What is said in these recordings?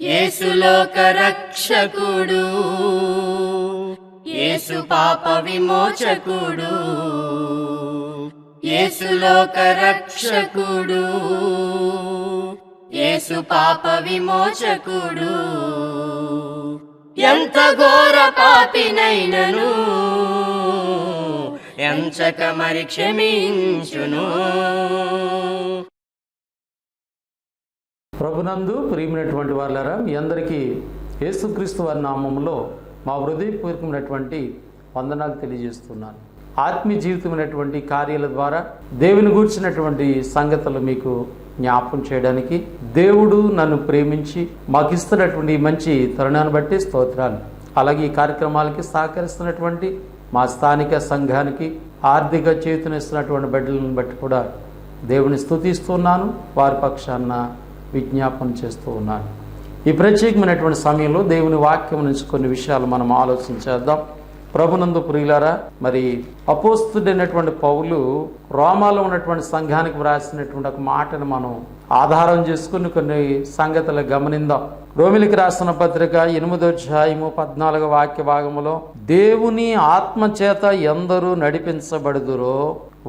యేసు లోక రక్షకుడు, యేసు పాప విమోచకుడు, యేసు లోక రక్షకుడు, యేసు పాప విమోచకుడు. ఎంత ఘోర పాపినైనను ఎంచక మరి క్షమించును. ప్రభునందు ప్రియమైనటువంటి వాళ్ళారా, మీ అందరికీ యేసుక్రీస్తు వారి నామములో మా హృదయపూర్వకమైనటువంటి వందనాలు తెలియజేస్తున్నాను. ఆత్మీయ జీవితమైనటువంటి కార్యాల ద్వారా దేవుని గూర్చినటువంటి సంగతులు మీకు జ్ఞాపకం చేయడానికి దేవుడు నన్ను ప్రేమించి మాకు ఇస్తున్నటువంటి మంచి తరుణాన్ని బట్టి స్తోత్రాలు. అలాగే ఈ కార్యక్రమాలకి సహకరిస్తున్నటువంటి మా స్థానిక సంఘానికి ఆర్థిక చేతునిస్తున్నటువంటి బిడ్డలను బట్టి కూడా దేవుని స్తుతిస్తున్నాను, వారి పక్షాన విజ్ఞాపన చేస్తూ ఉన్నాను. ఈ ప్రత్యేకమైనటువంటి సమయంలో దేవుని వాక్యం నుంచి కొన్ని విషయాలు మనం ఆలోచించేద్దాం. ప్రభునందు ప్రియులారా, మరి అపోస్తుడైనటువంటి పౌలు రోమాలో ఉన్నటువంటి సంఘానికి వ్రాసినటువంటి ఒక మాటను మనం ఆధారం చేసుకుని కొన్ని సంగతులు గమనిద్దాం. రోమిలికి రాసిన పత్రిక 8వ అధ్యాయము 14వ వాక్య భాగములో, దేవుని ఆత్మచేత ఎందరూ నడిపించబడుదురో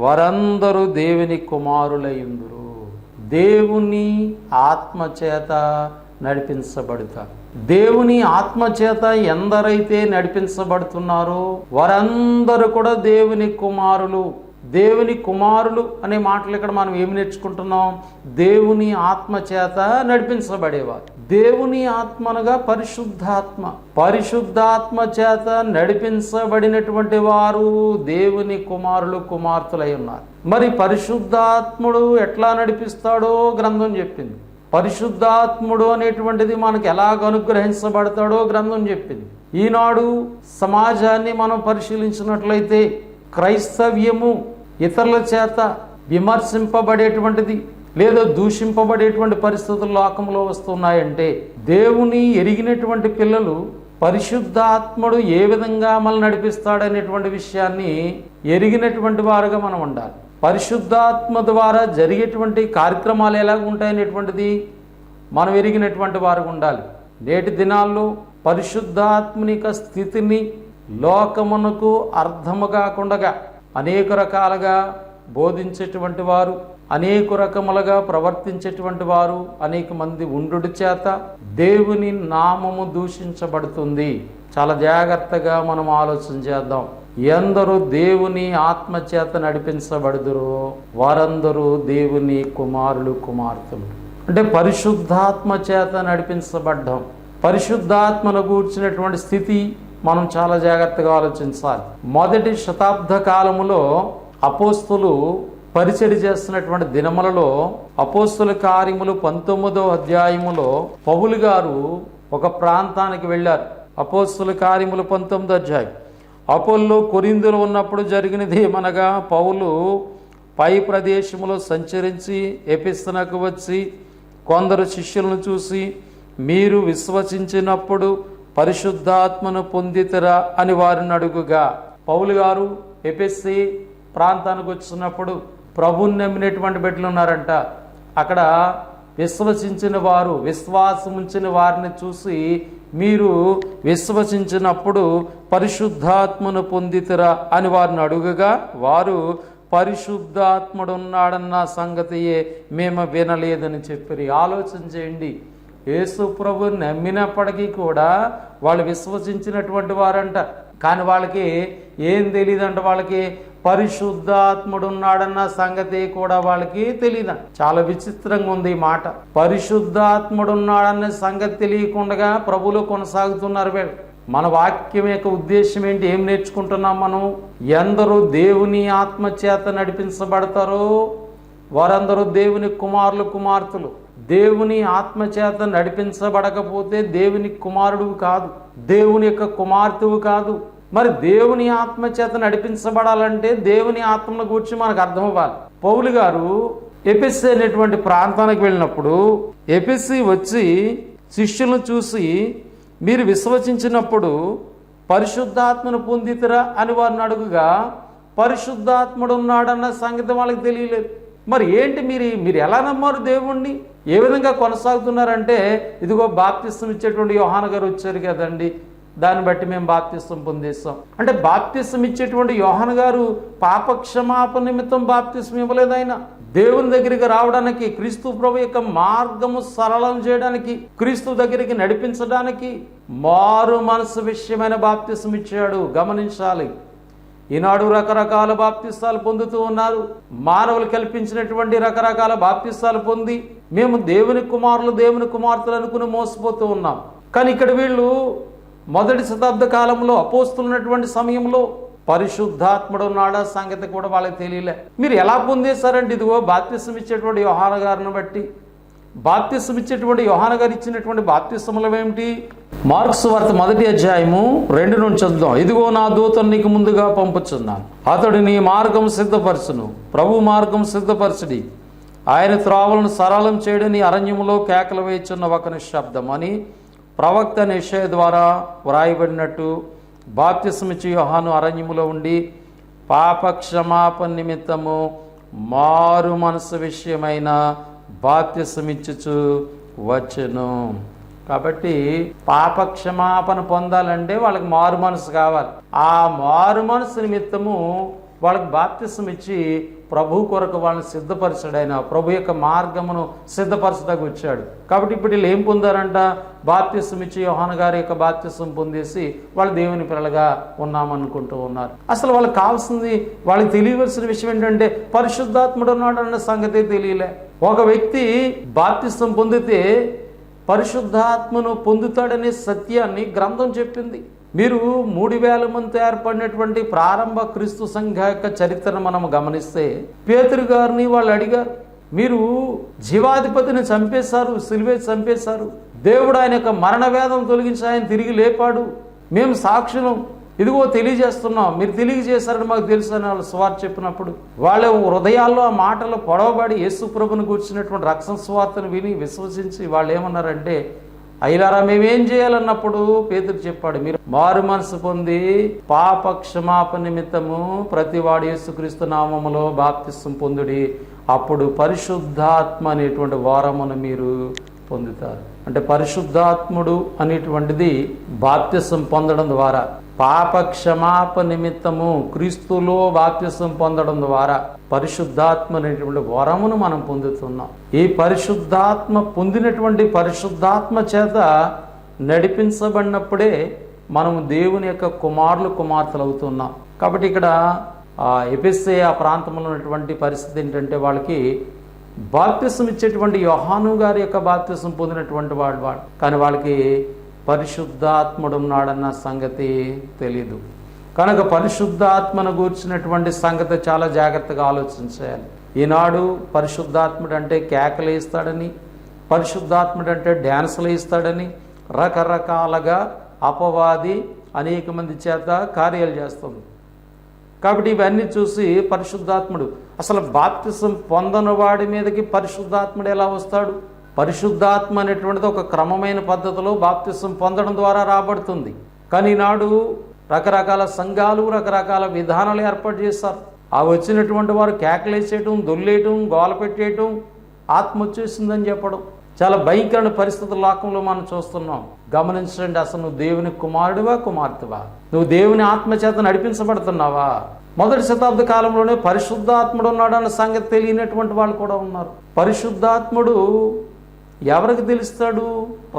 వారందరూ దేవుని కుమారులైందురు. దేవుని ఆత్మచేత నడిపించబడతారు. దేవుని ఆత్మచేత ఎందరైతే నడిపించబడుతున్నారో వారందరూ కూడా దేవుని కుమారులు. దేవుని కుమారులు అనే మాటలు ఇక్కడ మనం ఏమి నేర్చుకుంటున్నాం? దేవుని ఆత్మచేత నడిపించబడేవారు. దేవుని ఆత్మ అనగా పరిశుద్ధాత్మ. పరిశుద్ధాత్మ చేత నడిపించబడినటువంటి వారు దేవుని కుమారులు, కుమార్తెలై ఉన్నారు. మరి పరిశుద్ధాత్ముడు ఎట్లా నడిపిస్తాడో గ్రంథం చెప్పింది. పరిశుద్ధాత్ముడు అనేటువంటిది మనకు ఎలాగ అనుగ్రహించబడతాడో గ్రంథం చెప్పింది. ఈనాడు సమాజాన్ని మనం పరిశీలించినట్లయితే క్రైస్తవ్యము ఇతరుల చేత విమర్శింపబడేటువంటిది లేదా దూషింపబడేటువంటి పరిస్థితులు లోకంలో వస్తున్నాయంటే, దేవుని ఎరిగినటువంటి పిల్లలు పరిశుద్ధాత్ముడు ఏ విధంగా మనల్ని నడిపిస్తాడనేటువంటి విషయాన్ని ఎరిగినటువంటి వారుగా మనం ఉండాలి. పరిశుద్ధాత్మ ద్వారా జరిగేటువంటి కార్యక్రమాలు ఎలాగ ఉంటాయనేటువంటిది మనం ఎరిగినటువంటి వారు ఉండాలి. నేటి దినాల్లో పరిశుద్ధాత్మని యొక్క స్థితిని లోకమునకు అర్థము కాకుండా అనేక రకాలుగా బోధించేటువంటి వారు, అనేక రకములుగా ప్రవర్తించేటువంటి వారు అనేక మంది ఉండుట చేత దేవుని నామము దూషించబడుతుంది. చాలా జాగ్రత్తగా మనం ఆలోచన చేద్దాం. ఎందరూ దేవుని ఆత్మ చేత నడిపించబడుదురో వారందరూ దేవుని కుమారులు, కుమార్తెలు. అంటే పరిశుద్ధాత్మ చేత నడిపించబడ్డం, పరిశుద్ధాత్మను గూర్చినటువంటి స్థితి మనం చాలా జాగ్రత్తగా ఆలోచించాలి. మొదటి శతాబ్ద కాలములో అపోస్తులు పరిచర్య చేస్తున్నటువంటి దినములలో అపోస్తుల కార్యములు 19వ అధ్యాయములో పౌలు గారు ఒక ప్రాంతానికి వెళ్ళారు. అపోస్తుల కార్యములు 19వ అధ్యాయం. అపోల్లో కొరింథులో ఉన్నప్పుడు జరిగినది ఏమనగా, పౌలు పై ప్రదేశములో సంచరించి ఎఫెసునకు వచ్చి కొందరు శిష్యులను చూసి, మీరు విశ్వసించినప్పుడు పరిశుద్ధాత్మను పొందితరా అని వారిని అడుగుగా, పౌలు గారు ఎఫెసు ప్రాంతానికి వచ్చినప్పుడు ప్రభువుని నమ్మినటువంటి బిడ్డలు ఉన్నారంట. అక్కడ విశ్వసించిన వారు, విశ్వాసం ఉంచిన వారిని చూసి, మీరు విశ్వసించినప్పుడు పరిశుద్ధాత్మను పొందితరా అని వారిని అడుగగా, వారు పరిశుద్ధాత్ముడు ఉన్నాడన్న సంగతియే మేము వినలేదని చెప్పారు. ఆలోచన చేయండి. యేసు ప్రభువుని నమ్మినప్పటికీ కూడా వాళ్ళు విశ్వసించినటువంటి వారంట. కానీ వాళ్ళకి ఏం తెలియదంట. వాళ్ళకి పరిశుద్ధాత్ముడు ఉన్నాడన్న సంగతి కూడా వాళ్ళకి తెలియదు. చాలా విచిత్రంగా ఉంది ఈ మాట. పరిశుద్ధాత్ముడు ఉన్నాడన్న సంగతి తెలియకుండా ప్రభువులో కొనసాగుతున్నారు వీళ్ళు. మన వాక్యం యొక్క ఉద్దేశం ఏంటి? ఏం నేర్చుకుంటున్నాం మనం? ఎందరూ దేవుని ఆత్మ చేత నడిపించబడతారో వారందరూ దేవుని కుమారులు, కుమార్తెలు. దేవుని ఆత్మ చేత నడిపించబడకపోతే దేవుని కుమారుడు కాదు, దేవుని యొక్క కుమార్తెవు కాదు. మరి దేవుని ఆత్మ చేత నడిపించబడాలంటే దేవుని ఆత్మను గురించి మనకు అర్థం అవ్వాలి. పౌలు గారు ఎఫెసు అనేటువంటి ప్రాంతానికి వెళ్ళినప్పుడు ఎఫెసు వచ్చి శిష్యులను చూసి, మీరు విశ్వసించినప్పుడు పరిశుద్ధాత్మను పొందితరా అని వారిని అడుగుగా, పరిశుద్ధాత్ముడు ఉన్నాడన్న సంగతి వాళ్ళకి తెలియలేదు. మరి ఏంటి మీరు ఎలా నమ్మారు దేవుణ్ణి? ఏ విధంగా కొనసాగుతున్నారంటే, ఇదిగో బాప్తిస్తం ఇచ్చేటువంటి యోహాను గారు వచ్చారు కదండి, దాన్ని బట్టి మేము బాప్తిస్తం పొందేస్తాం అంటే, బాప్తిస్తం ఇచ్చేటువంటి యోహాను గారు పాపక్షమాపణ నిమిత్తం బాప్తిస్తం ఇవ్వలేదు. ఆయన దేవుని దగ్గరికి రావడానికి, క్రీస్తు ప్రభు యొక్క మార్గము సరళం చేయడానికి, క్రీస్తు దగ్గరికి నడిపించడానికి మారు మనసు విషయమైన బాప్తిస్తం ఇచ్చాడు. గమనించాలి, ఈనాడు రకరకాల బాప్తిస్తాలు పొందుతూ ఉన్నారు. మానవులు కల్పించినటువంటి రకరకాల బాప్తిస్తాలు పొంది మేము దేవుని కుమారులు, దేవుని కుమార్తెలు అనుకుని మోసపోతూ ఉన్నాం. కానీ ఇక్కడ వీళ్ళు మొదటి శతాబ్ద కాలంలో అపోస్తులున్నటువంటి సమయంలో పరిశుద్ధాత్ముడు ఉన్నాడా సంగతి కూడా వాళ్ళకి తెలియలే. మీరు ఎలా పొందేశారంటే, ఇదిగో బాప్తిసం ఇచ్చేటువంటి యోహాను గారిని బట్టి. బాప్తిసం ఇచ్చేటువంటి యోహాను గారు ఇచ్చినటువంటి బాప్తిసములు ఏమిటి? మార్కు సువార్త 1వ అధ్యాయము 2 నుంచి చదువుదాం. ఇదిగో నా దూతను నీకు ముందుగా పంపుచున్నాను, అతడు నీ మార్గం సిద్ధపరచును, ప్రభు మార్గం సిద్ధపరచుడి, ఆయన త్రోవలను సరళం చేయడని అరణ్యములో కేకలు వేయుచున్న ఒకని శబ్దం అని ప్రవక్త యెషయా ద్వారా వ్రాయబడినట్టు బాప్తిసమిచ్చి యోహాను అరణ్యములో ఉండి పాప క్షమాపణ నిమిత్తము మారు మనసు విషయమైన బాప్తిసమిచ్చుచు వచ్చును. కాబట్టి పాప క్షమాపణ పొందాలంటే వాళ్ళకి మారు మనసు కావాలి. ఆ మారు మనసు నిమిత్తము వాళ్ళకి బాప్తిసం ఇచ్చి ప్రభు కొరకు వాళ్ళని సిద్ధపరచాడు. ఆయన ప్రభు యొక్క మార్గమును సిద్ధపరచడానికి వచ్చాడు. కాబట్టి ఇప్పుడు వీళ్ళు ఏం పొందారంట? బాప్తిసం ఇచ్చి యోహాను గారి యొక్క బాప్తిసం పొందేసి వాళ్ళు దేవుని పిల్లలుగా ఉన్నామనుకుంటూ ఉన్నారు. అసలు వాళ్ళకి కావాల్సింది, వాళ్ళకి తెలియవలసిన విషయం ఏంటంటే, పరిశుద్ధాత్ముడు ఉన్నాడు అన్న సంగతి తెలియలే. ఒక వ్యక్తి బాప్తిసం పొందితే పరిశుద్ధాత్మను పొందుతాడనే సత్యాన్ని గ్రంథం చెప్పింది. మీరు 3000 మంది ఏర్పడినటువంటి ప్రారంభ క్రీస్తు సంఘ యొక్క చరిత్రను మనం గమనిస్తే, పేతురు గారిని వాళ్ళు అడిగారు, మీరు జీవాధిపతిని చంపేశారు, సిలువే చంపేశారు, దేవుడు ఆయన యొక్క మరణ వేదం తొలగించి ఆయన తిరిగి లేపాడు, మేము సాక్షులం, ఇదిగో తెలియజేస్తున్నాం, మీరు తెలియజేశారని మాకు తెలుసు అని వాళ్ళు స్వార్థ చెప్పినప్పుడు వాళ్ళ హృదయాల్లో ఆ మాటలు పొడవబడి యేసు ప్రభుని కూర్చున్నటువంటి రక్షణ స్వార్థను విని విశ్వసించి వాళ్ళు ఏమన్నారంటే, అయ్యారా మేమేం చేయాలన్నప్పుడు పేతురు చెప్పాడు, మీరు మారు మనసు పొంది పాప క్షమాపణ నిమిత్తము ప్రతివాడు యేసుక్రీస్తు నామములో బాప్తిసం పొందుడి, అప్పుడు పరిశుద్ధాత్మ అనేటువంటి వరమును మీరు పొందుతారు. అంటే పరిశుద్ధాత్ముడు అనేటువంటిది బాప్తిసం పొందడం ద్వారా, పాప క్షమాపణ నిమిత్తము క్రీస్తులో బాప్తిసం పొందడం ద్వారా పరిశుద్ధాత్మ అనేటువంటి వరమును మనం పొందుతున్నాం. ఈ పరిశుద్ధాత్మ పొందినటువంటి పరిశుద్ధాత్మ చేత నడిపించబడినప్పుడే మనము దేవుని యొక్క కుమారులు కుమార్తెలు అవుతున్నాం. కాబట్టి ఇక్కడ ఎఫెసీ ఆ ప్రాంతంలో ఉన్నటువంటి పరిస్థితి ఏంటంటే, వాళ్ళకి బాప్తిసం ఇచ్చేటువంటి యోహాను గారి యొక్క బాప్తిసం పొందినటువంటి వాడు కానీ వాళ్ళకి పరిశుద్ధాత్ముడు ఉన్నాడన్న సంగతి తెలీదు. కనుక పరిశుద్ధాత్మను గూర్చినటువంటి సంగతి చాలా జాగ్రత్తగా ఆలోచించాలి. ఈనాడు పరిశుద్ధాత్ముడు అంటే కేకలు వేస్తాడని, పరిశుద్ధాత్ముడు అంటే డ్యాన్సులు వేస్తాడని రకరకాలుగా అపవాది అనేక మంది చేత కార్యాలు చేస్తుంది. కాబట్టి ఇవన్నీ చూసి పరిశుద్ధాత్ముడు, అసలు బాప్తిసం పొందని వాడి మీదకి పరిశుద్ధాత్ముడు ఎలా వస్తాడు? పరిశుద్ధాత్మ అనేటువంటిది ఒక క్రమమైన పద్ధతిలో బాప్తిసం పొందడం ద్వారా రాబడుతుంది. కానీ ఈనాడు రకరకాల సంఘాలు రకరకాల విధానాలు ఏర్పాటు చేస్తారు. ఆ వచ్చినటువంటి వారు కేకలేసేయటం, దొల్లేయటం, గోల పెట్టేయటం, ఆత్మ వచ్చేసిందని చెప్పడం చాలా భయంకరమైన పరిస్థితుల లోకంలో మనం చూస్తున్నాం. గమనించండి, అసలు నువ్వు దేవుని కుమారుడివా కుమార్తెవా? నువ్వు దేవుని ఆత్మ చేత నడిపించబడుతున్నావా? మొదటి శతాబ్ద కాలంలోనే పరిశుద్ధాత్ముడు ఉన్నాడు అన్న సంగతి తెలియనటువంటి వాళ్ళు కూడా ఉన్నారు. పరిశుద్ధాత్ముడు ఎవరికి తెలుస్తాడు?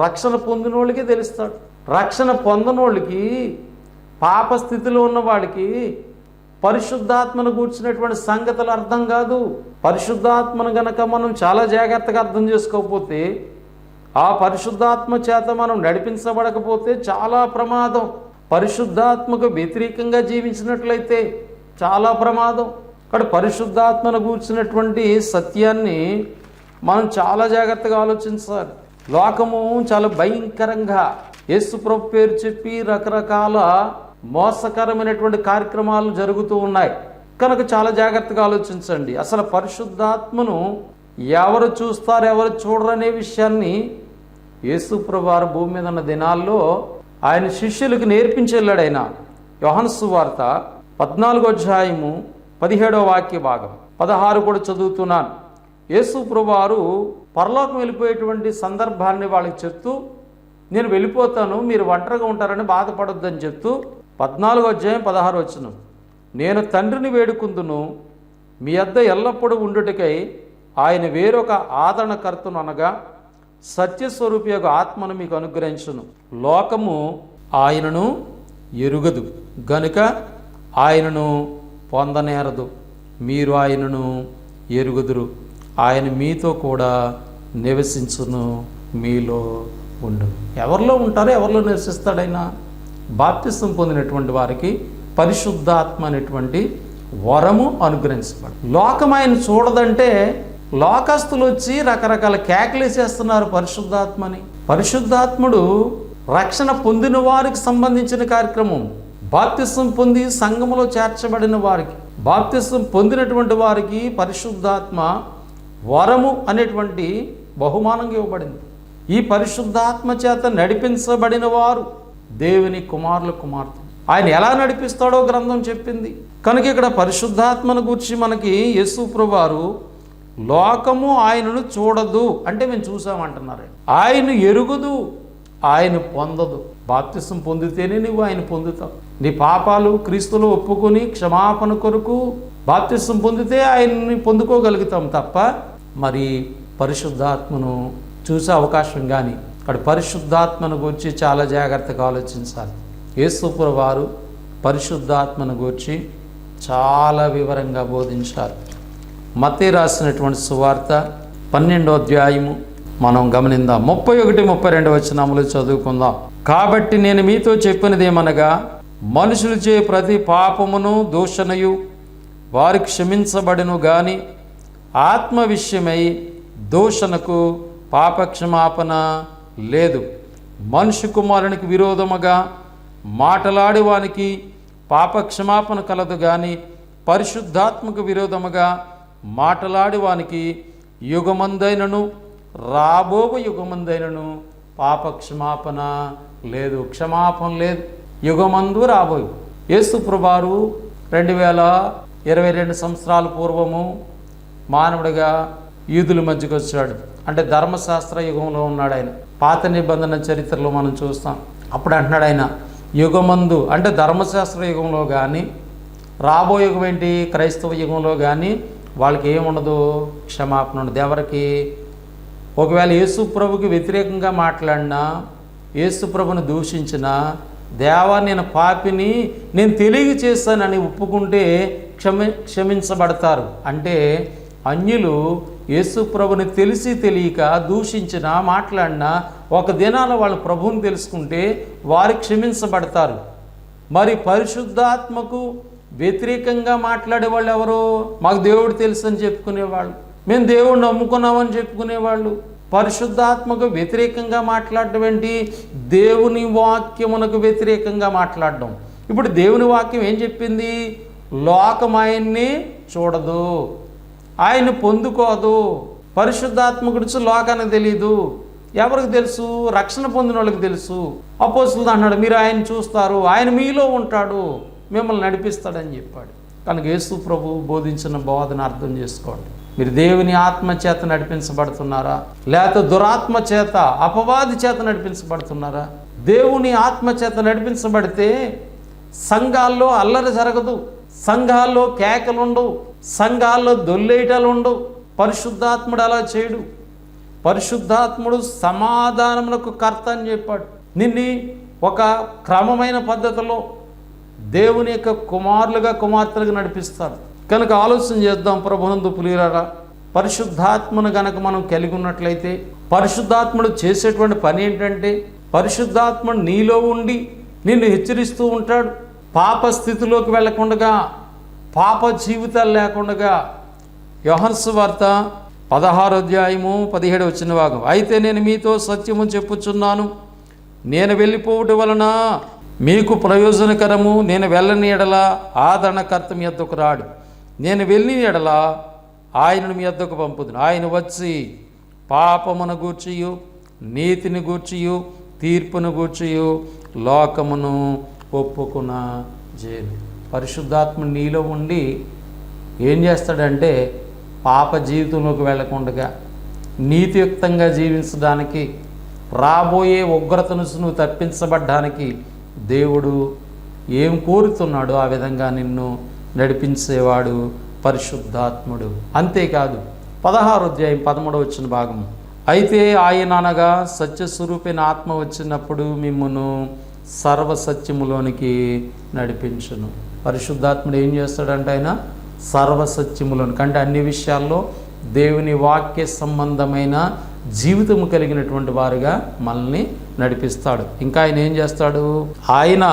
రక్షణ పొందిన వాళ్ళకి తెలుస్తాడు. రక్షణ పొందనోళ్ళకి, పాప స్థితిలో ఉన్న వాళ్ళకి పరిశుద్ధాత్మను గూర్చినటువంటి సంగతులు అర్థం కాదు. పరిశుద్ధాత్మను గనక మనం చాలా జాగ్రత్తగా అర్థం చేసుకోకపోతే, ఆ పరిశుద్ధాత్మ చేత మనం నడిపించబడకపోతే చాలా ప్రమాదం. పరిశుద్ధాత్మకు వ్యతిరేకంగా జీవించినట్లయితే చాలా ప్రమాదం. ఇక్కడ పరిశుద్ధాత్మను గూర్చినటువంటి సత్యాన్ని మనం చాలా జాగ్రత్తగా ఆలోచించాలి. లోకము చాలా భయంకరంగా యేసు ప్రభు పేరు చెప్పి రకరకాల మోసకరమైనటువంటి కార్యక్రమాలు జరుగుతూ ఉన్నాయి. కనుక చాలా జాగ్రత్తగా ఆలోచించండి. అసలు పరిశుద్ధాత్మను ఎవరు చూస్తారు, ఎవరు చూడరనే విషయాన్ని యేసు ప్రభు వారు భూమి మీద ఉన్న దినాల్లో ఆయన శిష్యులకు నేర్పించి వెళ్ళాడు. ఆయన యోహాను సువార్త 14వ అధ్యాయము 17వ వాక్య భాగం 16 కూడా చదువుతున్నాను. యేసు ప్రభువారు పరలోకం వెళ్ళిపోయేటువంటి సందర్భాన్ని వాళ్ళకి చెప్తూ, నేను వెళ్ళిపోతాను, మీరు ఒంటరిగా ఉంటారని బాధపడొద్దని చెప్తూ 14:16 నేను తండ్రిని వేడుకుందును, మీ వద్ద ఎల్లప్పుడూ ఉండుటకై ఆయన వేరొక ఆదరణకర్తను అనగా సత్యస్వరూపి యొక్క ఆత్మను మీకు అనుగ్రహించును. లోకము ఆయనను ఎరుగదు గనుక ఆయనను పొందనేరదు, మీరు ఆయనను ఎరుగుదురు. ఆయన మీతో కూడా నివసించును, మీలో ఉండు. ఎవరిలో ఉంటారో ఎవరిలో నివసిస్తాడైనా? బాప్తిసం పొందినటువంటి వారికి పరిశుద్ధాత్మ అనేటువంటి వరము అనుగ్రహించబడు. లోకం ఆయన చూడదంటే లోకస్తులు వచ్చి రకరకాల కేకలేసేస్తున్నారు పరిశుద్ధాత్మని. పరిశుద్ధాత్ముడు రక్షణ పొందిన వారికి సంబంధించిన కార్యక్రమం. బాప్తిసం పొంది సంఘములో చేర్చబడిన వారికి, బాప్తిసం పొందినటువంటి వారికి పరిశుద్ధాత్మ వరము అనేటువంటి బహుమానంగా ఇవ్వబడింది. ఈ పరిశుద్ధాత్మ చేత నడిపించబడిన వారు దేవుని కుమారులు కుమార్తె. ఆయన ఎలా నడిపిస్తాడో గ్రంథం చెప్పింది. కనుక ఇక్కడ పరిశుద్ధాత్మను గురించి మనకి యేసు ప్రభువారు లోకము ఆయనను చూడదు అంటే మేము చూసామంటున్నారు. ఆయన ఎరుగుదు, ఆయన పొందదు. బాప్తిసం పొందితేనే నువ్వు ఆయన పొందుతావు. నీ పాపాలు క్రీస్తులో ఒప్పుకొని క్షమాపణ కొరకు బాప్తిసం పొందితే ఆయన్ని పొందుకోగలుగుతాం తప్ప మరి పరిశుద్ధాత్మను చూసే అవకాశం కానీ. అక్కడ పరిశుద్ధాత్మను గురించి చాలా జాగ్రత్తగా ఆలోచించాలి. యేసు ప్రభువారు పరిశుద్ధాత్మను గురించి చాలా వివరంగా బోధించారు. మత్తయి రాసినటువంటి సువార్త 12వ అధ్యాయము మనం గమనిద్దాం. 31-32 చదువుకుందాం. కాబట్టి నేను మీతో చెప్పినదేమనగా, మనుషులు చే ప్రతి పాపమును దూషణయు వారి క్షమించబడును గాని ఆత్మ విషయమై దూషణకు పాపక్షమాపణ లేదు. మనుష్య కుమారునికి విరోధముగా మాటలాడి వానికి పాపక్షమాపణ కలదు గాని పరిశుద్ధాత్మకు విరోధముగా మాటలాడి వానికి యుగమందైనను రాబో యుగమందైనను పాపక్షమాపణ లేదు. క్షమాపణ లేదు యుగమందు రాబోయు. యేసు ప్రభువారు 2022 సంవత్సరాల పూర్వము మానవుడిగా యూదుల మధ్యకు వచ్చాడు. అంటే ధర్మశాస్త్ర యుగంలో ఉన్నాడు ఆయన. పాత నిబంధన చరిత్రలో మనం చూస్తాం. అప్పుడు అంటున్నాడు ఆయన యుగమందు అంటే ధర్మశాస్త్ర యుగంలో కానీ రాబో యుగం ఏంటి క్రైస్తవ యుగంలో కానీ వాళ్ళకి ఏముండదు, క్షమాపణ ఉండదు. ఎవరికి? ఒకవేళ యేసు ప్రభుకి వ్యతిరేకంగా మాట్లాడినా, యేసు ప్రభుని దూషించినా, దేవా నేను పాపిని నేను తెలియ చేశానని ఒప్పుకుంటే క్షమించబడతారు. అంటే అన్యులు యేసు ప్రభుని తెలిసి తెలియక దూషించినా మాట్లాడినా ఒక దినాన వాళ్ళ ప్రభువుని తెలుసుకుంటే వారు క్షమించబడతారు. మరి పరిశుద్ధాత్మకు వ్యతిరేకంగా మాట్లాడే వాళ్ళు ఎవరు? మాకు దేవుడు తెలుసు అని చెప్పుకునేవాళ్ళు, మేము దేవుడిని నమ్ముకున్నామని చెప్పుకునేవాళ్ళు. పరిశుద్ధాత్మకు వ్యతిరేకంగా మాట్లాడడం ఏంటి? దేవుని వాక్యమునకు వ్యతిరేకంగా మాట్లాడడం. ఇప్పుడు దేవుని వాక్యం ఏం చెప్పింది? లోకం ఆయన్ని చూడదు, ఆయన పొందుకోదు. పరిశుద్ధాత్మ గురించి లోకానికి తెలీదు. ఎవరికి తెలుసు? రక్షణ పొందిన వాళ్ళకి తెలుసు. అపోస్తులు అన్నాడు మీరు ఆయన చూస్తారు, ఆయన మీలో ఉంటాడు, మిమ్మల్ని నడిపిస్తాడని చెప్పాడు. కనుక యేసు ప్రభు బోధించిన బోధన అర్థం చేసుకోండి. మీరు దేవుని ఆత్మ చేత నడిపించబడుతున్నారా, లేకపోతే దురాత్మ చేత అపవాది చేత నడిపించబడుతున్నారా? దేవుని ఆత్మ చేత నడిపించబడితే సంఘాల్లో అల్లరి జరగదు, సంఘాల్లో కేకలు ఉండవు, సంఘాల్లో దొల్లేయటాలు ఉండవు. పరిశుద్ధాత్ముడు అలా చేయడు. పరిశుద్ధాత్ముడు సమాధానములకు కర్త అని చెప్పాడు. నిన్ను ఒక క్రమమైన పద్ధతిలో దేవుని యొక్క కుమారులుగా కుమార్తెలుగా నడిపిస్తాడు. కనుక ఆలోచన చేద్దాం ప్రభునందు ప్రియులారా. పరిశుద్ధాత్మను గనక మనం కలిగి ఉన్నట్లయితే పరిశుద్ధాత్ముడు చేసేటువంటి పని ఏంటంటే పరిశుద్ధాత్ముడు నీలో ఉండి నిన్ను హెచ్చరిస్తూ ఉంటాడు. పాప స్థితిలోకి వెళ్ళకుండా, పాప జీవితాలు లేకుండా. యోహాను సువార్త 16వ అధ్యాయము 17 భాగం. అయితే నేను మీతో సత్యము చెప్పుచున్నాను, నేను వెళ్ళిపోవటం వలన మీకు ప్రయోజనకరము. నేను వెళ్ళని ఎడల ఆదరణకర్త మీ యొద్దకు రాడు, నేను వెళ్ళి ఎడల ఆయనను మీ యొద్దకు పంపుదును. ఆయన వచ్చి పాపమును గూర్చియు నీతిని గూర్చియు తీర్పును గూర్చియు లోకమును ఒప్పుకున్న జేలు. పరిశుద్ధాత్మ నీలో ఉండి ఏం చేస్తాడంటే పాప జీవితంలోకి వెళ్లకుండా నీతియుక్తంగా జీవించడానికి, రాబోయే ఉగ్రతను నువ్వు తప్పించబడ్డానికి దేవుడు ఏం కోరుతున్నాడో ఆ విధంగా నిన్ను నడిపించేవాడు పరిశుద్ధాత్ముడు. అంతేకాదు 16వ అధ్యాయం 13వ భాగం, అయితే ఆయన అనగా సత్యస్వరూపైన ఆత్మ వచ్చినప్పుడు మిమ్మును సర్వసత్యములోనికి నడిపించును. పరిశుద్ధాత్ముడు ఏం చేస్తాడంటే ఆయన సర్వసత్యములోనికి, అంటే అన్ని విషయాల్లో దేవుని వాక్య సంబంధమైన జీవితము కలిగినటువంటి వారుగా మనల్ని నడిపిస్తాడు. ఇంకా ఆయన ఏం చేస్తాడు, ఆయన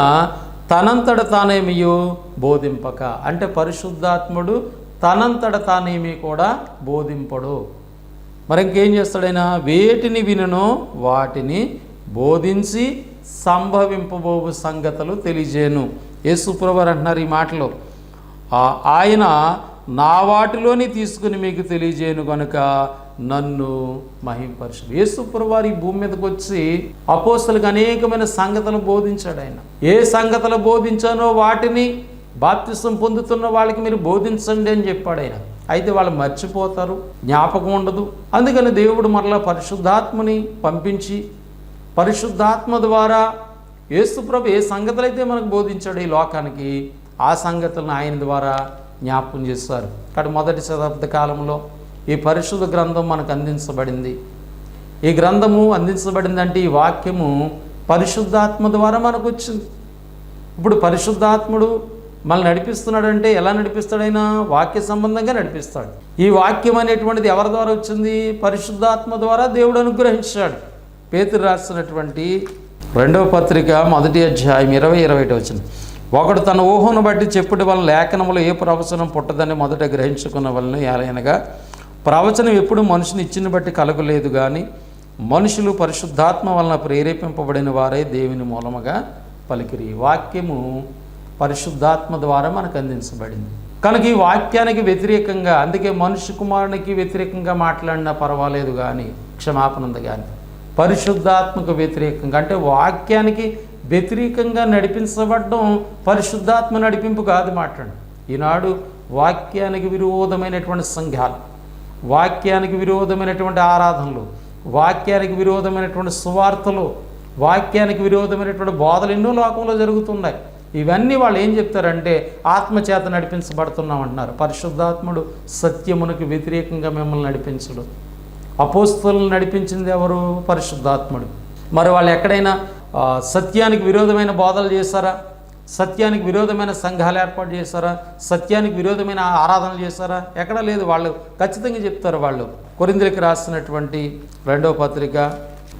తనంతట తానేమియో బోధింపక, అంటే పరిశుద్ధాత్ముడు తనంతట తానేమి కూడా బోధింపడు. మరి ఇంకేం చేస్తాడైనా, వేటిని వినునో వాటిని బోధించి సంభవింపబోవు సంగతులు తెలియజేయను. యేసుప్రభువారు అంటున్నారు ఈ మాటలో, ఆయన నా వాటిలోని తీసుకుని మీకు తెలియజేయను కనుక నన్ను మహింపరచు. యేసుప్రభువారు ఈ భూమి మీదకి వచ్చి అపోస్తలులకు అనేకమైన సంగతులు బోధించాడు. ఆయన ఏ సంగతులు బోధించానో వాటిని బాప్తిసం పొందుతున్న వాళ్ళకి మీరు బోధించండి అని చెప్పాడు ఆయన. అయితే వాళ్ళు మర్చిపోతారు, జ్ఞాపకం ఉండదు. అందుకని దేవుడు మరలా పరిశుద్ధాత్మని పంపించి పరిశుద్ధాత్మ ద్వారా యేసుప్రభు ఏ సంగతులు అయితే మనకు బోధించాడు ఈ లోకానికి, ఆ సంగతులను ఆయన ద్వారా జ్ఞాపకం చేస్తారు. కాబట్టి మొదటి శతాబ్ద కాలంలో ఈ పరిశుద్ధ గ్రంథం మనకు అందించబడింది. ఈ గ్రంథము అందించబడిందంటే ఈ వాక్యము పరిశుద్ధాత్మ ద్వారా మనకు వచ్చింది. ఇప్పుడు పరిశుద్ధాత్ముడు మనల్ని నడిపిస్తున్నాడంటే ఎలా నడిపిస్తాడైనా వాక్య సంబంధంగా నడిపిస్తాడు. ఈ వాక్యం అనేటువంటిది ఎవరి ద్వారా వచ్చింది, పరిశుద్ధాత్మ ద్వారా దేవుడు అనుగ్రహించాడు. పేతురు రాసినటువంటి 2వ పత్రిక 1వ అధ్యాయం 20-21 వచ్చింది, ఒకడు తన ఊహను బట్టి చెప్పుటి వలన లేఖనములో ఏ ప్రవచనం పుట్టదని మొదట గ్రహించుకున్న వలన ఏలైనగా ప్రవచనం ఎప్పుడు మనుషుని ఇచ్చిని బట్టి కలగలేదు, కానీ మనుషులు పరిశుద్ధాత్మ వలన ప్రేరేపింపబడిన వారే దేవుని మూలముగా పలికిరి. వాక్యము పరిశుద్ధాత్మ ద్వారా మనకు అందించబడింది కనుక ఈ వాక్యానికి వ్యతిరేకంగా, అందుకే మనుష్య కుమారునికి వ్యతిరేకంగా మాట్లాడినా పర్వాలేదు కానీ క్షమాపణ ఉంది, కానీ పరిశుద్ధాత్మకు వ్యతిరేకంగా అంటే వాక్యానికి వ్యతిరేకంగా నడిపించబడడం పరిశుద్ధాత్మ నడిపింపు కాదు. మాట్లాడు ఈనాడు వాక్యానికి విరోధమైనటువంటి సంఘాలు, వాక్యానికి విరోధమైనటువంటి ఆరాధనలు, వాక్యానికి విరోధమైనటువంటి సువార్తలు, వాక్యానికి విరోధమైనటువంటి బోధలు ఎన్నో లోకంలో జరుగుతున్నాయి. ఇవన్నీ వాళ్ళు ఏం చెప్తారంటే ఆత్మచేత నడిపించబడుతున్నాం అంటున్నారు. పరిశుద్ధాత్ముడు సత్యమునకు వ్యతిరేకంగా మిమ్మల్ని నడిపించడు. అపోస్తలులను నడిపించింది ఎవరు? పరిశుద్ధాత్ముడు. మరి వాళ్ళు ఎక్కడైనా సత్యానికి విరోధమైన బోధలు చేశారా? సత్యానికి విరోధమైన సంఘాలు ఏర్పాటు చేశారా? సత్యానికి విరోధమైన ఆరాధనలు చేశారా? ఎక్కడా లేదు. వాళ్ళు ఖచ్చితంగా చెప్తారు. వాళ్ళు కొరింథీయులకు రాసినటువంటి 2వ పత్రిక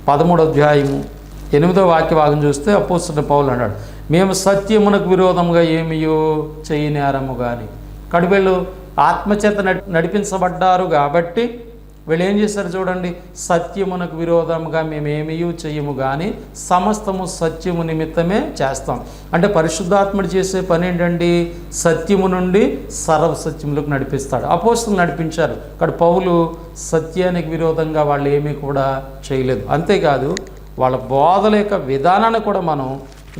13వ అధ్యాయము 8వ వాక్య భాగం చూస్తే అపోస్తలుడైన పౌలు అన్నాడు, మేము సత్యమునకు విరోధముగా ఏమియో చేయనేరము కానీ. కడుబెళ్ళు ఆత్మచేత నడిపించబడ్డారు కాబట్టి వీళ్ళు ఏం చేశారు చూడండి, సత్యమునకు విరోధముగా మేమేమీ చెయ్యము కానీ సమస్తము సత్యము నిమిత్తమే చేస్తాం. అంటే పరిశుద్ధాత్ముడు చేసే పని ఏంటండి, సత్యము నుండి సర్వసత్యములకు నడిపిస్తాడు. అపోస్తలులు నడిపించారు. ఇక్కడ పౌలు సత్యానికి విరోధంగా వాళ్ళు ఏమీ కూడా చేయలేదు. అంతేకాదు వాళ్ళ బోధల యొక్క విధానాన్ని కూడా మనం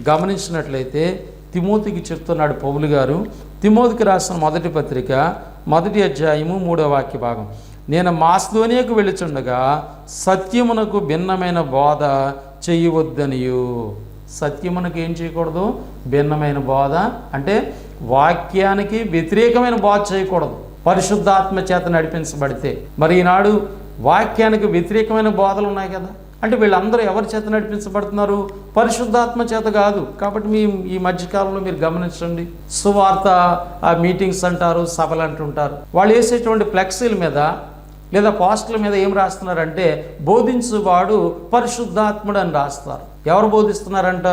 గమనించినట్లయితే తిమోతికి చెప్తున్నాడు పౌలు గారు. తిమోతికి రాసిన మొదటి పత్రిక 1వ అధ్యాయము 3వ వాక్య భాగం, నేను మాసిదోనియాకు వెళ్ళుచుండగా సత్యమునకు భిన్నమైన బోధ చేయవద్దనియు. సత్యమునకు ఏం చేయకూడదు? భిన్నమైన బోధ అంటే వాక్యానికి వ్యతిరేకమైన బోధ చేయకూడదు పరిశుద్ధాత్మ చేత నడిపించబడితే. మరి ఈనాడు వాక్యానికి వ్యతిరేకమైన బోధలు ఉన్నాయి కదా. అంటే వీళ్ళందరూ ఎవరి చేత నడిపించబడుతున్నారు? పరిశుద్ధాత్మ చేత కాదు. కాబట్టి ఈ మధ్యకాలంలో మీరు గమనించండి, సువార్త మీటింగ్స్ అంటారు, సభలు అంటుంటారు. వాళ్ళు వేసేటువంటి ఫ్లెక్సీల మీద లేదా పోస్టుల మీద ఏం రాస్తున్నారంటే బోధించువాడు పరిశుద్ధాత్ముడు అని రాస్తారు. ఎవరు బోధిస్తున్నారంట?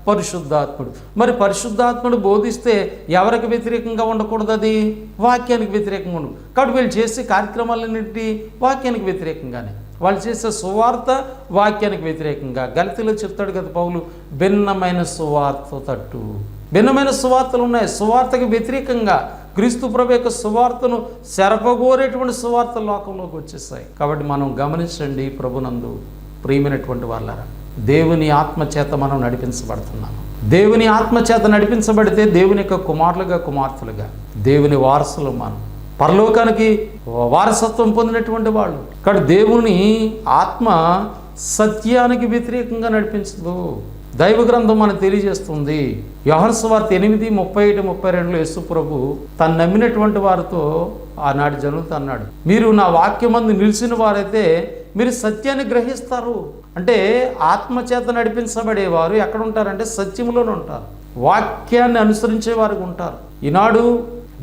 పరిశుద్ధాత్ముడు. మరి పరిశుద్ధాత్ముడు బోధిస్తే ఎవరికి వ్యతిరేకంగా ఉండకూడదు? అది వాక్యానికి వ్యతిరేకంగా ఉండదు. కాబట్టి వీళ్ళు చేసే కార్యక్రమాలన్నింటి వాక్యానికి వ్యతిరేకంగానే. వాళ్ళు చేసే సువార్త వాక్యానికి వ్యతిరేకంగా. గలతీలో చెప్తాడు కదా పౌలు, భిన్నమైన సువార్త తట్టు. భిన్నమైన సువార్తలు ఉన్నాయి. సువార్తకు వ్యతిరేకంగా క్రీస్తు ప్రభు యొక్క సువార్తను సెరపగోరేటువంటి సువార్త లోకంలోకి వచ్చేసాయి. కాబట్టి మనం గమనించండి ప్రభునందు ప్రియమైనటువంటి వాళ్ళారా, దేవుని ఆత్మచేత మనం నడిపించబడుతున్నాము. దేవుని ఆత్మచేత నడిపించబడితే దేవుని యొక్క కుమారులుగా కుమార్తెలుగా దేవుని వారసులు మనం. పరలోకానికి వారసత్వం పొందినటువంటి వాళ్ళు. కాబట్టి దేవుని ఆత్మ సత్యానికి వ్యతిరేకంగా నడిపించదు. దైవ గ్రంథం మనకు తెలియజేస్తుంది. యోహాను సువార్త 8:31-32 యేసు ప్రభు తను నమ్మినటువంటి వారితో ఆనాటి జనులతో అన్నాడు, మీరు నా వాక్యమందు నిలిచిన వారైతే మీరు సత్యాన్ని గ్రహిస్తారు. అంటే ఆత్మచేత నడిపించబడేవారు ఎక్కడ ఉంటారంటే సత్యములోనే ఉంటారు, వాక్యాన్ని అనుసరించే వారికి ఉంటారు. ఈనాడు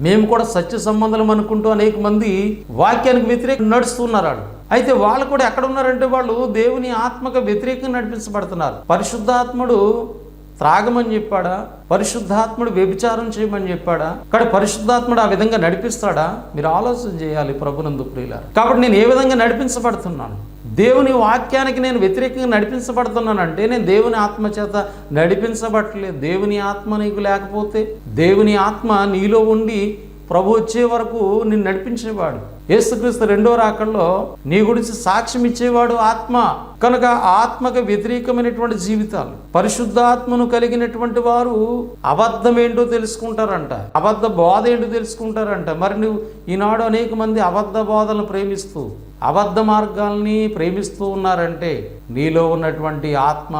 మేము కూడా సత్య సంబంధం అనుకుంటూ అనేక మంది వాక్యానికి వ్యతిరేకంగా నడుస్తున్నారు. అయితే వాళ్ళు కూడా ఎక్కడ ఉన్నారంటే వాళ్ళు దేవుని ఆత్మకు వ్యతిరేకంగా నడిపించబడుతున్నారు. పరిశుద్ధాత్ముడు త్రాగమని చెప్పాడా? పరిశుద్ధాత్ముడు వ్యభిచారం చేయమని చెప్పాడా? కానీ పరిశుద్ధాత్ముడు ఆ విధంగా నడిపిస్తాడా? మీరు ఆలోచన చేయాలి ప్రభునందు ప్రియులారా. కాబట్టి నేను ఏ విధంగా నడిపించబడుతున్నాను? దేవుని వాక్యానికి నేను వ్యతిరేకంగా నడిపించబడుతున్నానంటే నేను దేవుని ఆత్మ చేత నడిపించబట్టలేదు. దేవుని ఆత్మ నీకు లేకపోతే, దేవుని ఆత్మ నీలో ఉండి ప్రభు వచ్చే వరకు నిన్ను నడిపించేవాడు. యేసుక్రీస్తు రెండో రాకడలో నీ గురించి సాక్ష్యం ఇచ్చేవాడు ఆత్మ. కనుక ఆత్మకు వ్యతిరేకమైనటువంటి జీవితాలు, పరిశుద్ధాత్మను కలిగినటువంటి వారు అబద్ధం ఏంటో తెలుసుకుంటారంట, అబద్ధ బోధ ఏంటో తెలుసుకుంటారంట. మరి నువ్వు ఈనాడు అనేక మంది అబద్ధ బోధలను ప్రేమిస్తూ అబద్ధ మార్గాల్ని ప్రేమిస్తూ ఉన్నారంటే నీలో ఉన్నటువంటి ఆత్మ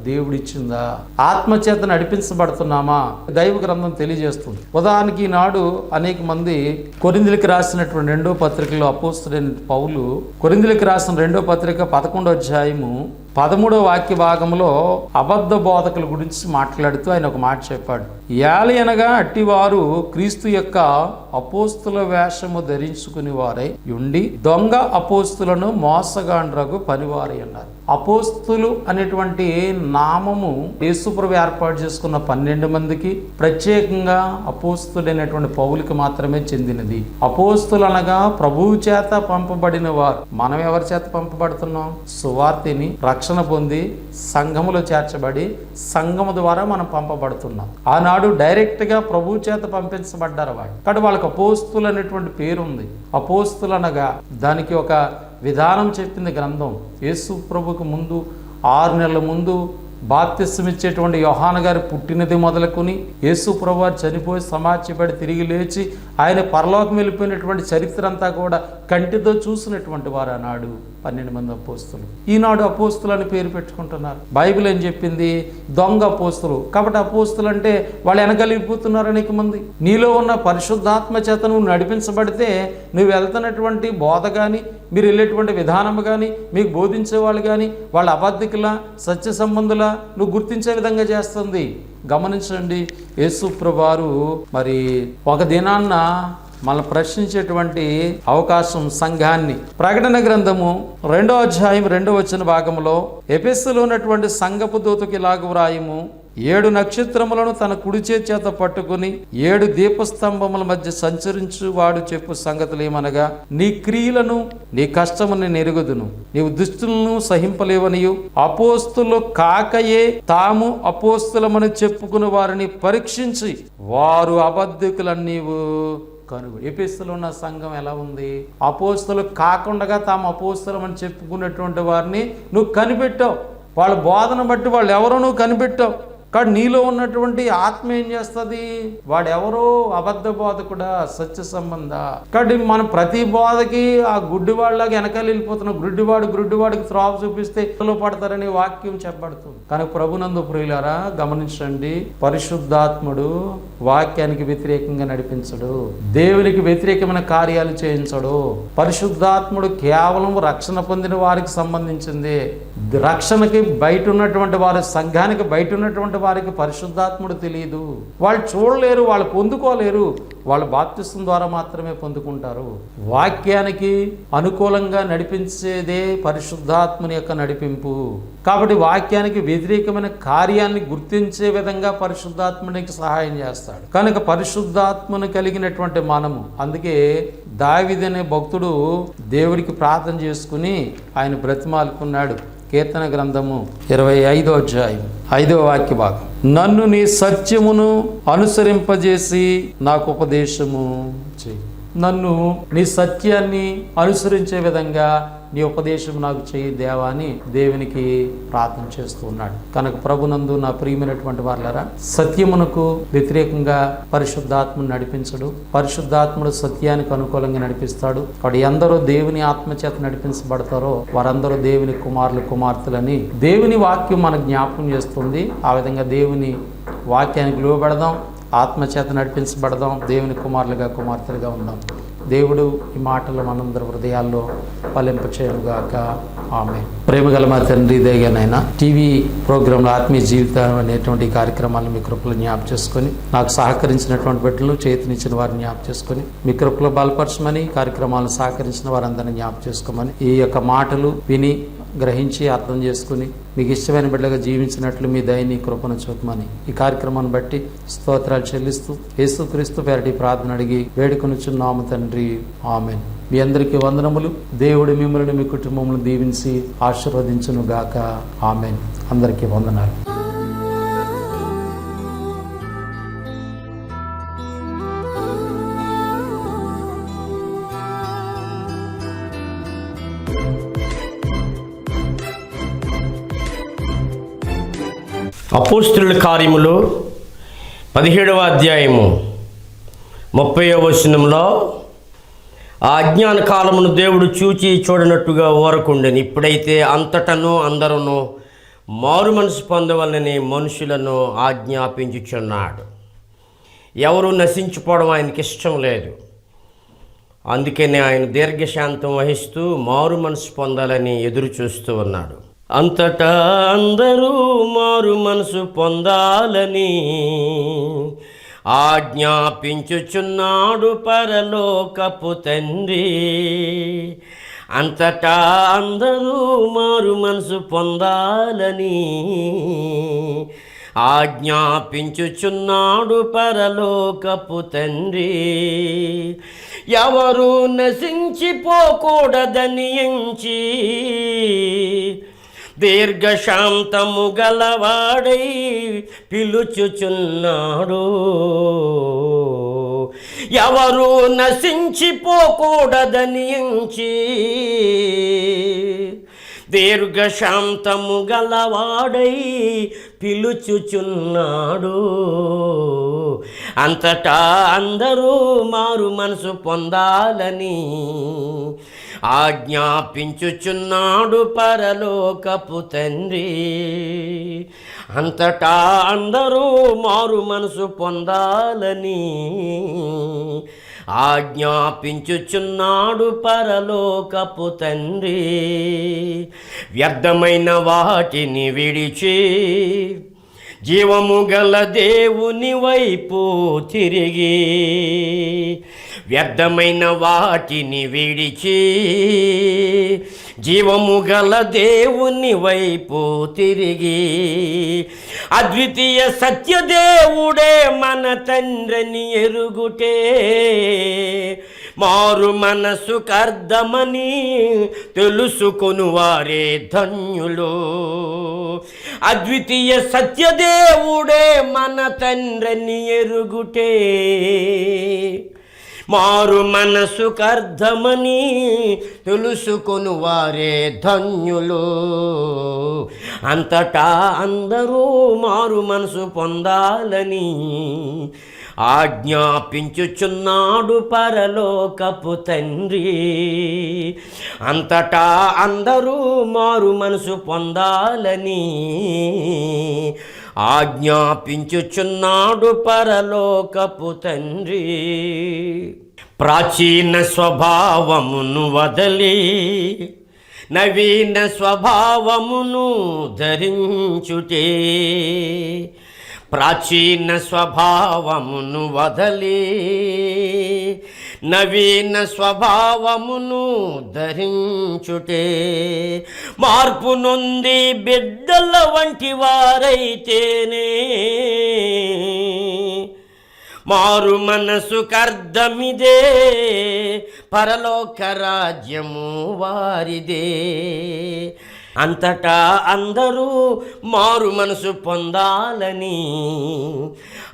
దేవుడిచ్చిందా? ఆత్మ చేత నడిపించబడుతున్నామా? దైవ గ్రంథం తెలియజేస్తుంది. ఉదాహరణకి ఈనాడు అనేక మంది కొరింథీయులకు రాసినటువంటి 2వ పత్రికలో అపోస్తలుడైన పౌలు కొరింథీయులకు రాసిన 2వ పత్రిక 11వ అధ్యాయము 13వ వాక్య భాగంలో అబద్ధ బోధకుల గురించి మాట్లాడుతూ ఆయన ఒక మాట చెప్పాడు. ఏలయనగా అట్టివారు క్రీస్తు యొక్క అపోస్తుల వేషము ధరించుకుని వారై ఉండి దొంగ అపోస్తులను మోసగాండ్రకు పనివారై అన్నారు. అపోస్తులు అనేటువంటి నామము యేసుప్రభు ఏర్పాటు చేసుకున్న 12 మందికి, ప్రత్యేకంగా అపోస్తులైనటువంటి పౌలుకి మాత్రమే చెందినది. అపోస్తులు అనగా ప్రభువు చేత పంపబడిన వారు. మనం ఎవరి చేత పంపబడుతున్నాం? సువార్తిని రక్షణ పొంది సంఘములో చేర్చబడి సంఘము ద్వారా మనం పంపబడుతున్నాం. ఆనాడు డైరెక్ట్ గా ప్రభు చేత పంపించబడ్డారు వాళ్ళు. కాబట్టి వాళ్ళకి అపోస్తులు అనేటువంటి పేరు ఉంది. అపోస్తులు అనగా దానికి ఒక విధానం చెప్పింది గ్రంథం. యేసు ప్రభుకు ముందు 6 నెలల ముందు బాప్తిస్మం ఇచ్చేటువంటి యోహాను గారు పుట్టినది మొదలుకొని యేసు ప్రభు చనిపోయి సమాధిపడి తిరిగి లేచి ఆయన పరలోకం వెళ్ళిపోయినటువంటి చరిత్ర అంతా కూడా కంటితో చూసినటువంటి వారు ఆనాడు 12 మంది అపోస్తులు. ఈనాడు అపోస్తులు అని పేరు పెట్టుకుంటున్నారు. బైబిల్ ఏం చెప్పింది? దొంగ అపోస్తులు. కాబట్టి అపోస్తులు అంటే వాళ్ళు వెనకలిగిపోతున్నారు అనేక మంది. నీలో ఉన్న పరిశుద్ధాత్మ చేత నువ్వు నడిపించబడితే నువ్వు వెళ్తున్నటువంటి బోధ కానీ, మీరు వెళ్ళేటువంటి విధానం కానీ, మీకు బోధించే వాళ్ళు కానీ వాళ్ళ అబద్ధికులా సత్య సంబంధులా నువ్వు గుర్తించే విధంగా చేస్తుంది. గమనించండి, యేసు ప్రభువారు మరి ఒక దినాన్న మనం ప్రశ్నించేటువంటి అవకాశం సంఘాన్ని. ప్రకటన గ్రంథము 2వ అధ్యాయం 2వ వచన భాగంలో ఎఫెసులో ఉన్నటువంటి సంఘపు దూతకు ఇలాగ వ్రాయము, 7 నక్షత్రములను తన కుడి చేత పట్టుకుని 7 దీపస్తంభముల మధ్య సంచరించు వాడు చెప్పు సంగతులు ఏమనగా, నీ క్రియలను నీ కష్టముని నెరుగుదును, నీవు దుష్టులను సహింపలేవనియు అపోస్తులు కాకయే తాము అపోస్తులమని చెప్పుకుని వారిని పరీక్షించి వారు అబద్ధికులని నీవు కనుగొ. ఎఫెసులో ఉన్న సంఘం ఎలా ఉంది? అపోస్తులు కాకుండా తాము అపోస్తులమని చెప్పుకున్నటువంటి వారిని నువ్వు కనిపెట్టావు. వాళ్ళ బోధన బట్టి వాళ్ళు ఎవరో నువ్వు కనిపెట్టావు. కానీ నీలో ఉన్నటువంటి ఆత్మ ఏం చేస్తుంది? వాడెవరో అబద్ధ బోధకుడా, సత్య సంబంధ. కాబట్టి మనం ప్రతి బోధకి ఆ గుడ్డివాళ్ళకి వెనకాల వెళ్ళిపోతున్నాం. గుడ్డివాడికి త్రోవ చూపిస్తే పడతారని వాక్యం చెప్పబడుతుంది. కానీ ప్రభునందు ప్రియులారా గమనించండి, పరిశుద్ధాత్ముడు వాక్యానికి వ్యతిరేకంగా నడిపించడు, దేవునికి వ్యతిరేకమైన కార్యాలు చేయించడు. పరిశుద్ధాత్ముడు కేవలం రక్షణ పొందిన వారికి సంబంధించింది. రక్షణకి బయట ఉన్నటువంటి వారు, సంఘానికి బయట ఉన్నటువంటి వారికి పరిశుద్ధాత్ముడు తెలియదు. వాళ్ళు చూడలేరు, వాళ్ళు పొందుకోలేరు. వాళ్ళు బాప్తిస్మం ద్వారా మాత్రమే పొందుకుంటారు. వాక్యానికి అనుకూలంగా నడిపించేదే పరిశుద్ధాత్ముని యొక్క నడిపింపు. కాబట్టి వాక్యానికి వ్యతిరేకమైన కార్యాన్ని గుర్తించే విధంగా పరిశుద్ధాత్మునికి సహాయం చేస్తాడు. కనుక పరిశుద్ధాత్మను కలిగినటువంటి మనము, అందుకే దావీదు అనే భక్తుడు దేవుడికి ప్రార్థన చేసుకుని ఆయన బ్రతిమాలుకున్నాడు. కీర్తన గ్రంథము 25వ అధ్యాయం 5వ వాక్య భాగం, నన్ను నీ సత్యమును అనుసరింపజేసి నాకు ఉపదేశము చేయి. నన్ను నీ సత్యాన్ని అనుసరించే విధంగా నీ ఉపదేశం నాకు చేయి దేవా అని దేవునికి ప్రార్థన చేస్తూ ఉన్నాడు. కనుక ప్రభునందు నా ప్రియమైనటువంటి వారులారా, సత్యమునకు వ్యతిరేకంగా పరిశుద్ధాత్మను నడిపించడు, పరిశుద్ధాత్ముడు సత్యానికి అనుకూలంగా నడిపిస్తాడు. వాడు ఎందరో దేవుని ఆత్మచేత నడిపించబడతారో వారందరూ దేవుని కుమారులు కుమార్తెలని దేవుని వాక్యం మనకు జ్ఞాపకం చేస్తుంది. ఆ విధంగా దేవుని వాక్యానికి లోబడదాం, ఆత్మచేత నడిపించబడదాం, దేవుని కుమారులుగా కుమార్తెలుగా ఉందాం. దేవుడు ఈ మాటలు మనందరి హృదయాల్లో ఫలింపచేయుగాక. ఆమేన్. ప్రేమగల మా తండ్రి దయగానైనా టీవీ ప్రోగ్రాంలో ఆత్మీయ జీవితం అనేటువంటి కార్యక్రమాలను మీ కృపలో జ్ఞాపకం చేసుకొని నాకు సహకరించినటువంటి బిడ్డలు, చేతినిచ్చిన వారిని జ్ఞాపకం చేసుకొని మీ కృపలో బలపరచమని, కార్యక్రమాలను సహకరించిన వారందరినీ జ్ఞాపకం చేసుకోమని, ఈ యొక్క మాటలు విని గ్రహించి అర్థం చేసుకుని మీకు ఇష్టమైన బిడ్డగా జీవించినట్లు మీ దయని కృపను చూపమని ఈ కార్యక్రమాన్ని బట్టి స్తోత్రాలు చెల్లిస్తూ యేసుక్రీస్తు పేరటి ప్రార్థన అడిగి వేడుకొనుచున్నాము తండ్రి. ఆమేన్. మీ అందరికీ వందనములు. దేవుడు మిమ్మల్ని మీ కుటుంబములను దీవించి ఆశీర్వదించును గాక. ఆమేన్. అందరికీ వందనాలు. అపోస్తలుల కార్యములు 17వ అధ్యాయము 30వ వచనంలో, ఆ అజ్ఞాన కాలమును దేవుడు చూచి చూడనట్టుగా ఊరకుండెను. ఇప్పుడైతే అంతటను అందరూ మారు మనసు పొందవలనని మనుషులను ఆజ్ఞాపించుచున్నాడు. ఎవరు నశించిపోవడం ఆయనకి ఇష్టం లేదు. అందుకనే ఆయన దీర్ఘశాంతం వహిస్తూ మారు మనసు పొందాలని ఎదురు చూస్తూ ఉన్నాడు. అంతటా అందరూ మారు మనసు పొందాలని ఆజ్ఞాపించుచున్నాడు పరలోకపు తండ్రి. అంతటా అందరూ మారు మనసు పొందాలని ఆజ్ఞాపించుచున్నాడు పరలోకపు తండ్రి. ఎవరు నశించిపోకూడదని ఎంచి దీర్ఘశాంతము గలవాడై పిలుచుచున్నాడు. ఎవరు నశించిపోకూడదని ఎంచి దీర్ఘశాంతము గలవాడై పిలుచుచున్నాడు. అంతటా అందరూ మారు మనసు పొందాలని ఆజ్ఞాపించుచున్నాడు పరలోకపు తండ్రి. అంతటా అందరూ మారు మనసు పొందాలని ఆజ్ఞాపించుచున్నాడు పరలోకపు తండ్రి. వ్యర్థమైన వాటిని విడిచి జీవము గల దేవుని వైపు తిరిగి, వ్యర్థమైన వాటిని విడిచి జీవము గల దేవుని వైపు తిరిగి, అద్వితీయ సత్యదేవుడే మన తండ్రిని ఎరుగుటే మారు మనసుకు అర్థమని తెలుసుకొను వారే ధన్యులు. అద్వితీయ సత్యదేవుడే మన తండ్రిని ఎరుగుటే మారు మనసుకు అర్థమని తెలుసుకొను వారే ధన్యులు. అంతటా అందరూ మారు మనసు పొందాలని ఆజ్ఞాపించుచున్నాడు పరలోకపు తండ్రి. అంతటా అందరూ మారు మనసు పొందాలని ఆజ్ఞాపించుచున్నాడు పరలోకపు తండ్రి. ప్రాచీన స్వభావమును వదలి నవీన స్వభావమును ధరించుటే, ప్రాచీన స్వభావమును వదలి నవీన స్వభావమును ధరించుటే, మార్పు నొంది బిడ్డల వంటి వారైతేనే మారు మనసుకు అర్థమిదే పరలోక రాజ్యము వారిదే. అంతటా అందరూ మారు మనసు పొందాలని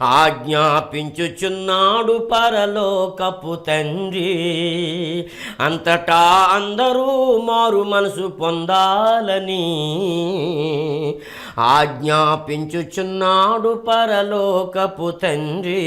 ఆజ్ఞాపించుచున్నాడు పరలోకపు తండ్రి. అంతటా అందరూ మారు మనసు పొందాలని ఆజ్ఞాపించుచున్నాడు పరలోకపు తండ్రి.